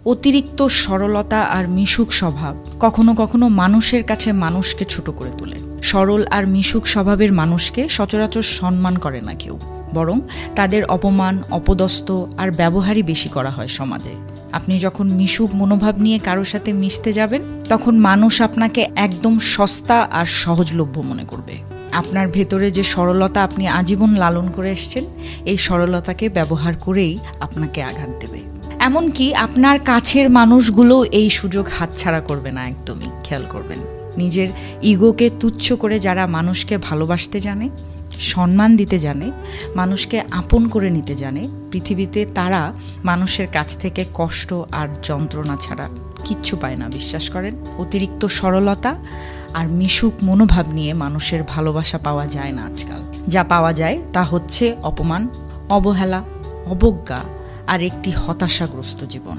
অতিরিক্ত সরলতা আর মিশুক স্বভাব কখনো কখনো মানুষের কাছে মানুষকে ছোট করে তোলে। সরল আর মিশুক স্বভাবের মানুষকে সচরাচর সম্মান করে না কেউ, বরং তাদের অপমান, অপদস্থ আর ব্যবহারই বেশি করা হয় সমাজে। আপনি যখন মিশুক মনোভাব নিয়ে কারোর সাথে মিশতে যাবেন, তখন মানুষ আপনাকে একদম সস্তা আর সহজলভ্য মনে করবে। আপনার ভেতরে যে সরলতা আপনি আজীবন লালন করে এসেছেন, এই সরলতাকে ব্যবহার করেই আপনাকে আঘাত দেবে। এমনকি আপনার কাছের মানুষগুলো এই সুযোগ হাতছাড়া করবে না, একদমই খেয়াল করবেন। নিজের ইগোকে তুচ্ছ করে যারা মানুষকে ভালোবাসতে জানে, সম্মান দিতে জানে, মানুষকে আপন করে নিতে জানে, পৃথিবীতে তারা মানুষের কাছ থেকে কষ্ট আর যন্ত্রণা ছাড়া কিচ্ছু পায় না, বিশ্বাস করেন। অতিরিক্ত সরলতা আর মিশুক মনোভাব নিয়ে মানুষের ভালোবাসা পাওয়া যায় না আজকাল। যা পাওয়া যায় তা হচ্ছে অপমান, অবহেলা, অবজ্ঞা আর একটি হতাশাগ্রস্ত জীবন।